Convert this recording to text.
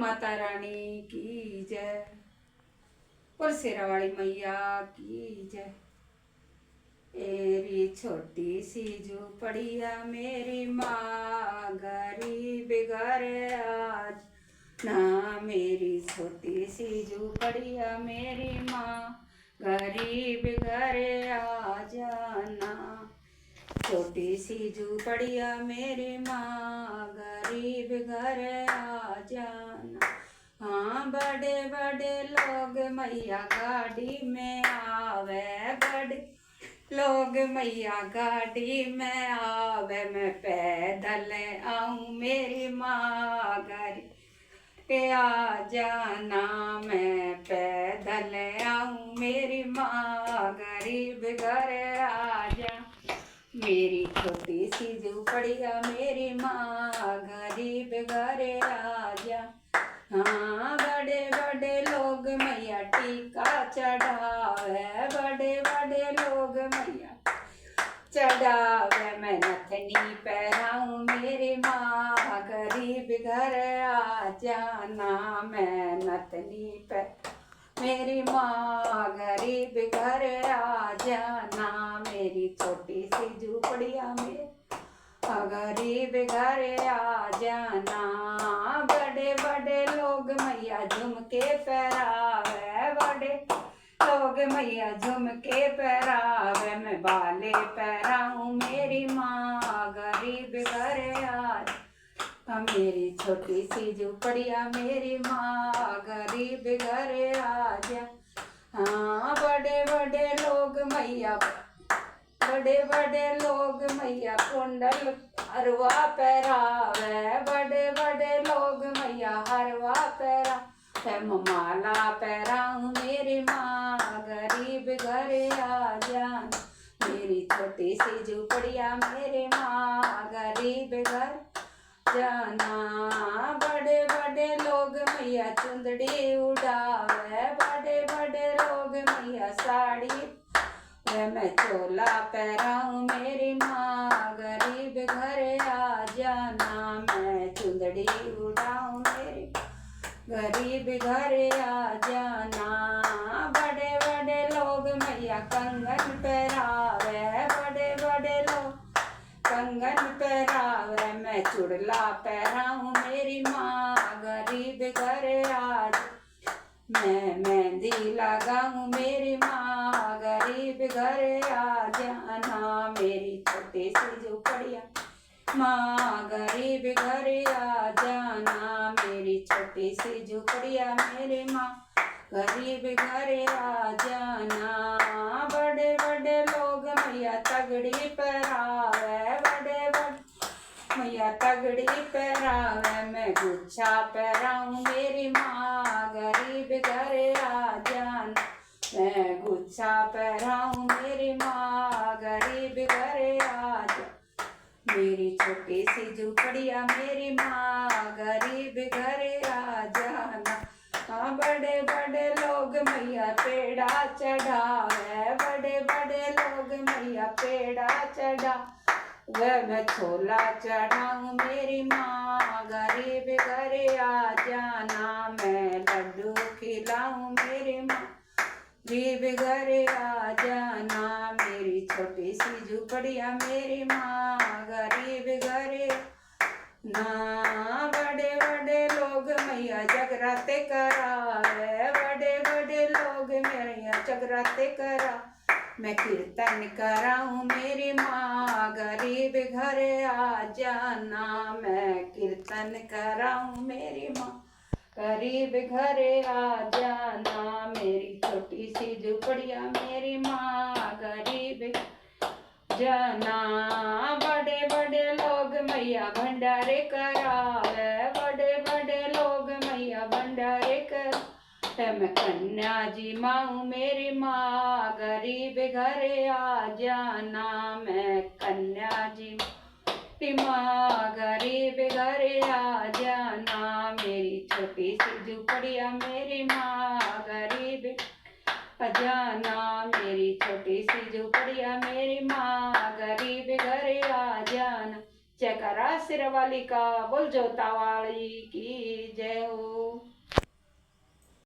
माता रानी की जय। बोल शेरा वाली मैया की जय। मेरी छोटी सी झोपड़िया मेरी माँ गरीब घर आज ना। मेरी छोटी सी झोपड़िया मेरी माँ गरीब घर आ जाना। छोटी सी झोपड़िया मेरी माँ गरीब घर आ जाना। हाँ बड़े बड़े लोग मैया गाड़ी में आवे, बड़े लोग मैया गाड़ी में आवे। मैं पैदल आऊँ मेरी माँ गरीब पे आ जाना। मैं पैदल आऊँ मेरी माँ गरीब घर आ जा। मेरी छोटी सी झोपड़िया मेरी माँ गरीब घर आ जा। हाँ बड़े बड़े लोग मैया टीका चढ़ावे, बड़े बड़े लोग मैया चढ़ावे। मैं नथनी पहनाऊँ मेरी माँ गरीब घर आ जाना। मैं नथनी पे मेरी माँ गरीब घर आ जाना। मेरी छोटी सी झोपड़िया में गरीब घर आ जाना। बड़े बड़े लोग मैया झुमके पहरावे, बड़े लोग मैया झुमके पहरावे। मैं बाले पहराऊँ मेरी माँ गरीब घर आ। मेरी छोटी सी झोपड़िया मेरी माँ गरीब घर आ जा। हाँ बड़े बड़े लोग मैया, बड़े बड़े लोग मैया कुंडल हरवा पहरावे, बड़े बड़े लोग मैया हरवा पहरावे। माला पहराऊँ मेरी माँ गरीब घर आ जान। मेरी छोटी सी झोपड़िया मेरी माँ गरीब घर जाना। बड़े बड़े लोग मैया चुंदड़ी उड़ावे, बड़े बड़े लोग मैया साड़ी। मैं चोला पहराऊँ मेरी माँ गरीब घर आ जाना। मैं चुंदड़ी उड़ाऊँ मेरी गरीब घर आ जाना। बड़े बड़े लोग मैया कंगन पहरावे, बड़े बड़े लोग कंगन पहरावे। मैं चुड़ला पहराऊँ मेरी माँ गरीब घर आ। मैं मेहंदी लगाऊँ मेरी माँ गरीब घर आ जाना। मेरी छोटी सी झोपड़िया माँ गरीब घर आ जाना। मेरी छोटी सी झोपड़िया मेरी माँ गरीब घर आ जाना। बड़े बड़े लोग मैया तगड़ी पहरावे, बड़े बड़े मैया तगड़ी पहरावे। मैं गुच्छा पहराऊँ मेरी माँ गरीब घर आ जाना। मैं गुच्छा पहराऊँ मेरी माँ गरीब घर आ जा। मेरी छोटी सी झोपड़िया मेरी माँ गरीब घर आ जाना। हाँ बड़े बड़े लोग मैया पेड़ा चढ़ावे, बड़े बड़े लोग मैया पेड़ा चढ़ा। वह मैं छोला चढ़ाऊँ मेरी माँ गरीब घर आ जाना। मैं लड्डू खिलाऊँ मेरी माँ गरीब घर आ जाना। मेरी छोटी सी झोपड़िया मेरी माँ गरीब घर ना। बड़े बड़े लोग मैया जगराते करावे, बड़े बड़े लोग मैया जगराते करा। मैं कीर्तन कराऊँ मेरी माँ गरीब घर आ जाना। मैं कीर्तन कराऊँ मेरी माँ गरीब घर आ जाना। मेरी छोटी सी झोपड़िया मेरी माँ गरीब जाना। बड़े बड़े लोग मैया भंडारे करावे, बड़े बड़े लोग मैया भंडारे कर। मैं कन्या जी माँ मेरी माँ गरीब घर आ जाना। मैं कन्या जी माँ गरीब घर आ जाना। मेरी छोटी सी झोपड़िया मेरी माँ गरीब जाना। मेरी छोटी सी झोपड़िया मेरी माँ गरीब घर आ जाना। जयकारा सिर वाली का बोल जोता वाली की।